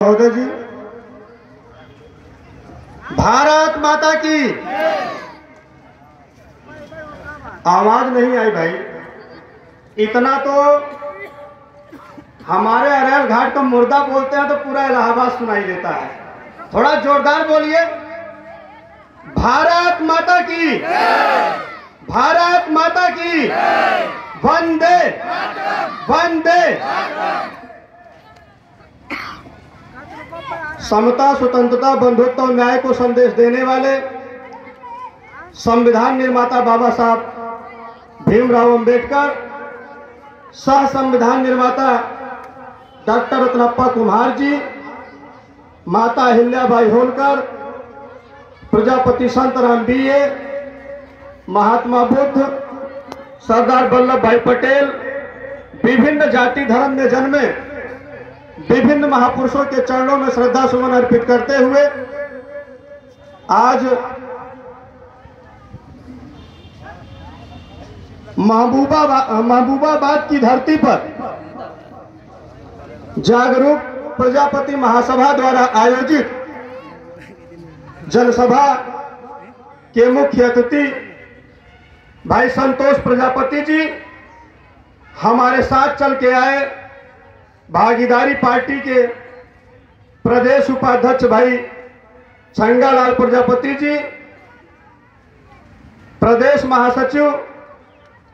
महोदय जी, भारत माता की आवाज नहीं आई भाई। इतना तो हमारे अरैल घाट का मुर्दा बोलते हैं तो पूरा इलाहाबाद सुनाई देता है। थोड़ा जोरदार बोलिए, भारत माता की, भारत माता की, वंदे वंदे। समता, स्वतंत्रता, बंधुत्व और न्याय को संदेश देने वाले संविधान निर्माता बाबा साहब भीमराव अंबेडकर, सह संविधान निर्माता डॉक्टर रत्नप्पा कुम्हार जी, माता अहिल्याबाई होलकर, प्रजापति संत रामबीए, महात्मा बुद्ध, सरदार वल्लभ भाई पटेल, विभिन्न जाति धर्म में जन्मे विभिन्न महापुरुषों के चरणों में श्रद्धा सुमन अर्पित करते हुए आज महबूबाबाद की धरती पर जागरूक प्रजापति महासभा द्वारा आयोजित जनसभा के मुख्य अतिथि भाई संतोष प्रजापति जी हमारे साथ चल के आए। भागीदारी पार्टी के प्रदेश उपाध्यक्ष भाई छंगालाल प्रजापति जी, प्रदेश महासचिव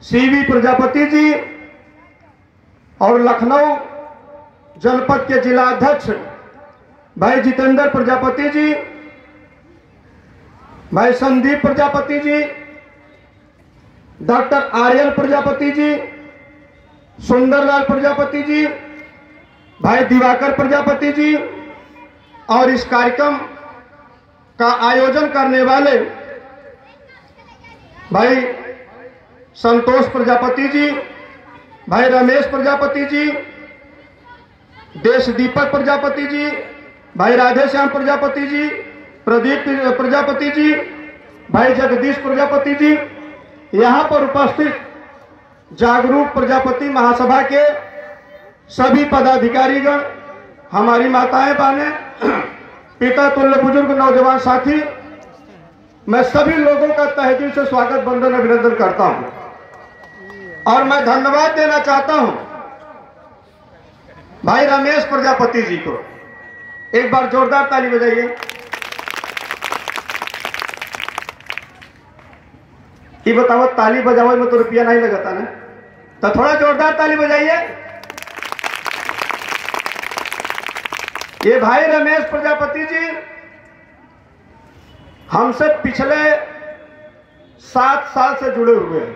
सीवी प्रजापति जी और लखनऊ जनपद के जिला अध्यक्ष भाई जितेंद्र प्रजापति जी, भाई संदीप प्रजापति जी, डॉक्टर आर्यल प्रजापति जी, सुंदरलाल प्रजापति जी, भाई दिवाकर प्रजापति जी और इस कार्यक्रम का आयोजन करने वाले भाई संतोष प्रजापति जी, भाई रमेश प्रजापति जी, देश दीपक प्रजापति जी, भाई राधेश्याम प्रजापति जी, प्रदीप प्रजापति जी, भाई जगदीश प्रजापति जी, यहाँ पर उपस्थित जागरूक प्रजापति महासभा के सभी पदाधिकारीगण, हमारी माताएं बहनें, पिता तुल्य बुजुर्ग नौजवान साथी, मैं सभी लोगों का तहे दिल से स्वागत वंदन अभिनंदन करता हूं और मैं धन्यवाद देना चाहता हूं भाई रमेश प्रजापति जी को। एक बार जोरदार ताली बजाइए। ये बताओ, ताली बजाओ में तो रुपया नहीं लगता ना, तो थोड़ा जोरदार ताली बजाइए। ये भाई रमेश प्रजापति जी हमसे पिछले 7 साल से जुड़े हुए हैं।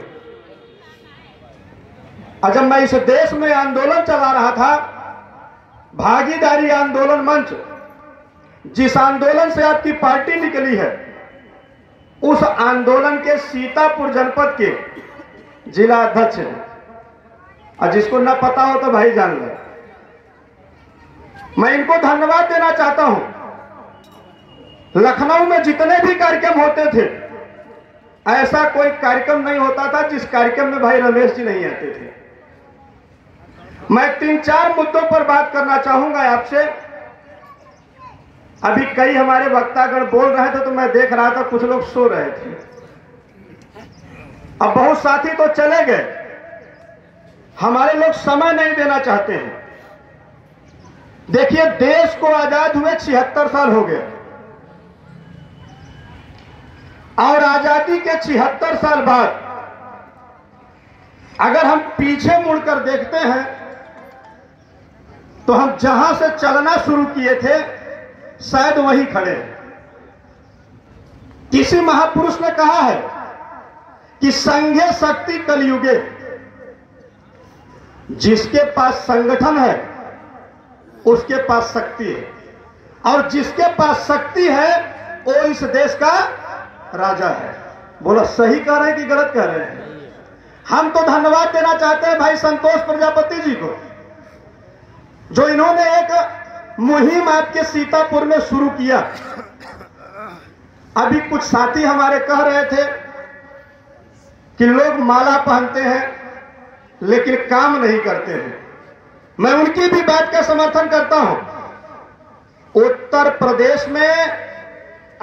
और जब मैं इस देश में आंदोलन चला रहा था, भागीदारी आंदोलन मंच, जिस आंदोलन से आपकी पार्टी निकली है, उस आंदोलन के सीतापुर जनपद के जिला अध्यक्ष हैं। और जिसको न पता हो तो भाई जान ले। मैं इनको धन्यवाद देना चाहता हूं। लखनऊ में जितने भी कार्यक्रम होते थे, ऐसा कोई कार्यक्रम नहीं होता था जिस कार्यक्रम में भाई रमेश जी नहीं आते थे। मैं 3-4 मुद्दों पर बात करना चाहूंगा आपसे। अभी कई हमारे वक्तागण बोल रहे थे तो मैं देख रहा था कुछ लोग सो रहे थे। अब बहुत साथी तो चले गए। हमारे लोग समय नहीं देना चाहते हैं। देखिए, देश को आजाद हुए 76 साल हो गए और आजादी के 76 साल बाद अगर हम पीछे मुड़कर देखते हैं तो हम जहां से चलना शुरू किए थे शायद वहीं खड़े हैं। किसी महापुरुष ने कहा है कि संघे शक्ति कलयुगे। जिसके पास संगठन है उसके पास शक्ति है, और जिसके पास शक्ति है वो इस देश का राजा है। बोला, सही कह रहे हैं कि गलत कह रहे हैं? हम तो धन्यवाद देना चाहते हैं भाई संतोष प्रजापति जी को, जो इन्होंने एक मुहिम आपके सीतापुर में शुरू किया। अभी कुछ साथी हमारे कह रहे थे कि लोग माला पहनते हैं लेकिन काम नहीं करते हैं। मैं उनकी भी बात का समर्थन करता हूं। उत्तर प्रदेश में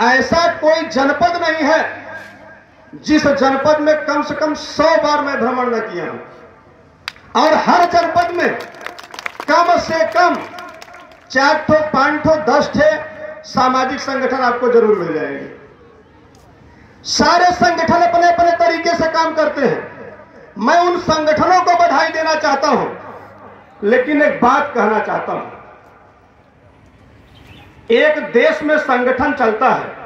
ऐसा कोई जनपद नहीं है जिस जनपद में कम से कम 100 बार मैं भ्रमण न किया हूं। और हर जनपद में कम से कम 4 ठो 5 ठो 10 ठे सामाजिक संगठन आपको जरूर मिल जाएंगे। सारे संगठन अपने अपने तरीके से काम करते हैं। मैं उन संगठनों को बधाई देना चाहता हूं, लेकिन एक बात कहना चाहता हूं। एक देश में संगठन चलता है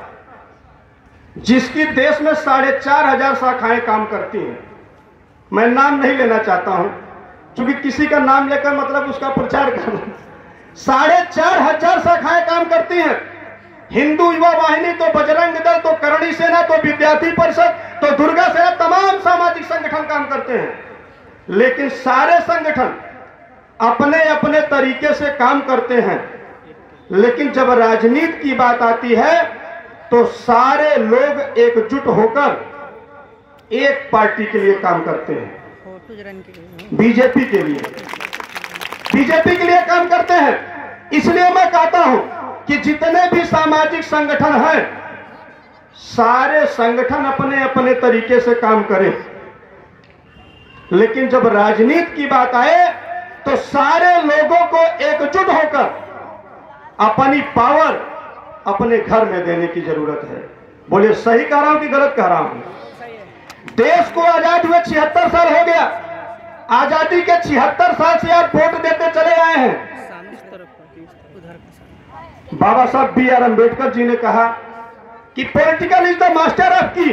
जिसकी देश में 4,500 शाखाएं काम करती हैं। मैं नाम नहीं लेना चाहता हूं, क्योंकि किसी का नाम लेकर मतलब उसका प्रचार करना। 4,500 शाखाएं काम करती हैं। हिंदू युवा वाहिनी, तो बजरंग दल, तो करणी सेना, तो विद्यार्थी परिषद, तो दुर्गा सेना, तमाम सामाजिक संगठन काम करते हैं। लेकिन सारे संगठन अपने अपने तरीके से काम करते हैं। लेकिन जब राजनीति की बात आती है तो सारे लोग एकजुट होकर एक पार्टी के लिए काम करते हैं, बीजेपी के लिए काम करते हैं। इसलिए मैं कहता हूं कि जितने भी सामाजिक संगठन हैं, सारे संगठन अपने अपने तरीके से काम करें। लेकिन जब राजनीति की बात आए तो सारे लोगों को एकजुट होकर अपनी पावर अपने घर में देने की जरूरत है। बोलिए, सही कह रहा हूं कि गलत कह रहा हूं? देश को आजाद हुए 76 साल हो गया। आजादी के 76 साल से आप वोट देते चले आए हैं। बाबा साहब B.R. अम्बेडकर जी ने कहा कि political is the master of की।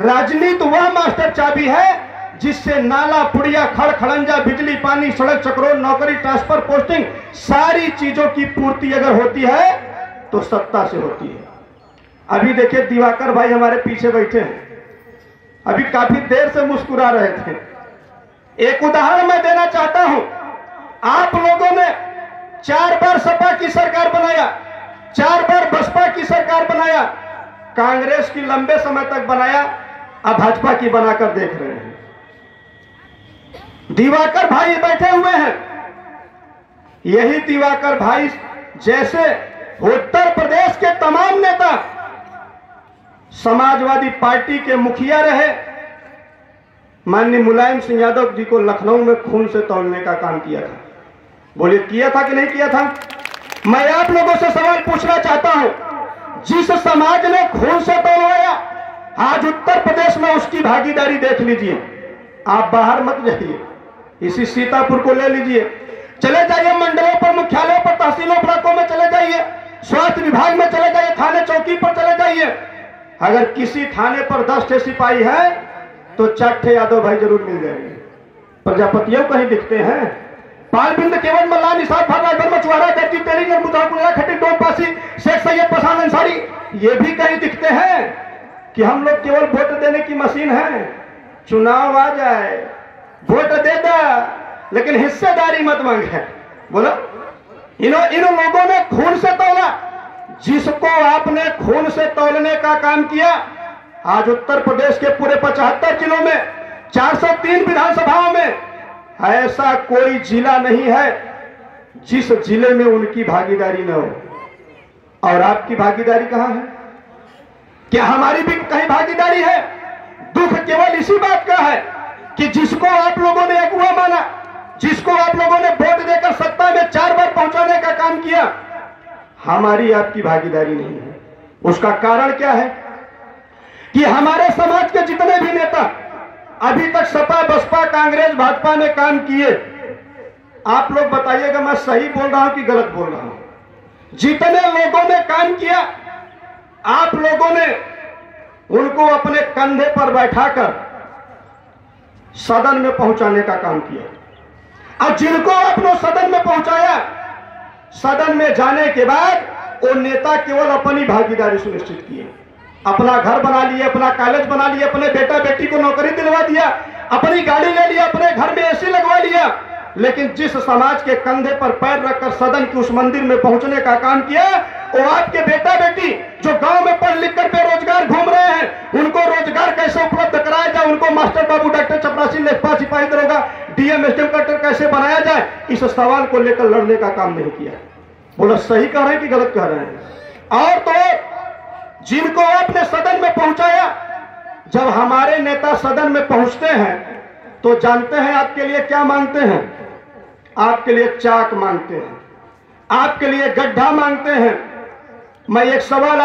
राजनीति वह मास्टर चाबी है जिससे नाला, पुड़िया, खड़ खड़ंजा, बिजली, पानी, सड़क, चक्रों, नौकरी, ट्रांसफर, पोस्टिंग, सारी चीजों की पूर्ति अगर होती है तो सत्ता से होती है। अभी देखिए, दिवाकर भाई हमारे पीछे बैठे हैं, अभी काफी देर से मुस्कुरा रहे थे। एक उदाहरण मैं देना चाहता हूं। आप लोगों ने 4 बार सपा की सरकार बनाया, 4 बार बसपा की सरकार बनाया, कांग्रेस की लंबे समय तक बनाया, अब भाजपा की बनाकर देख रहे हैं। दिवाकर भाई बैठे हुए हैं। यही दिवाकर भाई जैसे उत्तर प्रदेश के तमाम नेता समाजवादी पार्टी के मुखिया रहे। माननीय मुलायम सिंह यादव जी को लखनऊ में खून से तौलने का काम किया था। बोलिए, किया था कि नहीं किया था? मैं आप लोगों से सवाल पूछना चाहता हूं। जिस समाज ने खून से तौलवाया, आज उत्तर प्रदेश में उसकी भागीदारी देख लीजिए। आप बाहर मत जाइए, इसी सीतापुर को ले लीजिए, चले जाइए मंडलों पर, मुख्यालयों पर, तहसीलों ब्लॉकों में चले जाइए, स्वास्थ्य विभाग में चले जाइए, थाने चौकी पर चले जाइए। अगर किसी थाने पर 10 ठे सिपाही है तो 4 ठे यादव भाई जरूर मिल जाएंगे। प्रजापतियों कहीं दिखते हैं? पालबिंद, केवल मल्लान, निसार, भागवत, मछुआरा, दर्जी, तेरी, मुजाकुला, खट्टी, टोप, पासी, शेख सैयद, पठान, अंसारी, ये भी कहीं दिखते हैं कि हम लोग केवल वोट देने की मशीन है? चुनाव आ जाए, वोट दे दे, लेकिन हिस्सेदारी मत मांगे। बोलो, इन लोगों ने खून से तौला। जिसको आपने खून से तौलने का काम किया, आज उत्तर प्रदेश के पूरे 75 जिलों में, 403 विधानसभाओं में ऐसा कोई जिला नहीं है जिस जिले में उनकी भागीदारी न हो। और आपकी भागीदारी कहां है? क्या हमारी भी कहीं भागीदारी है? दुख केवल इसी बात का है कि जिसको आप लोगों ने अगुआ माना, जिसको आप लोगों ने वोट देकर सत्ता में 4 बार पहुंचाने का काम किया, हमारी आपकी भागीदारी नहीं है। उसका कारण क्या है कि हमारे समाज के जितने भी नेता अभी तक सपा, बसपा, कांग्रेस, भाजपा में काम किए, आप लोग बताइएगा मैं सही बोल रहा हूं कि गलत बोल रहा हूं? जितने लोगों ने काम किया, आप लोगों ने उनको अपने कंधे पर बैठाकर सदन में पहुंचाने का काम किया। और जिनको आपने सदन में पहुंचाया, सदन में जाने के बाद वो नेता केवल अपनी भागीदारी सुनिश्चित किए। अपना घर बना लिए, अपना कॉलेज बना लिए, अपने बेटा बेटी को नौकरी दिलवा दिया, अपनी गाड़ी ले लिया, अपने घर में एसी लगवा लिया। लेकिन जिस समाज के कंधे पर पैर रखकर सदन के उस मंदिर में पहुंचने का काम किया, वो आपके बेटा बेटी जो गांव में पढ़ लिख कर बेरोजगार घूम रहे हैं, उनको रोजगार कैसे उपलब्ध कराया जाए, उनको मास्टर बाबू, डॉक्टर, चपरासी, लेखपाल, सिपाही, दरोगा, डीएम, एसडीएम, कलेक्टर कैसे बनाया जाए, इस सवाल को लेकर लड़ने का काम नहीं किया। बोला सही कह रहे हैं कि गलत कह रहे हैं। और तो जिनको आपने सदन में पहुंचाया, जब हमारे नेता सदन में पहुंचते हैं तो जानते हैं आपके लिए क्या मांगते हैं? आपके लिए चाक मांगते हैं, आपके लिए गड्ढा मांगते हैं। मैं एक सवाल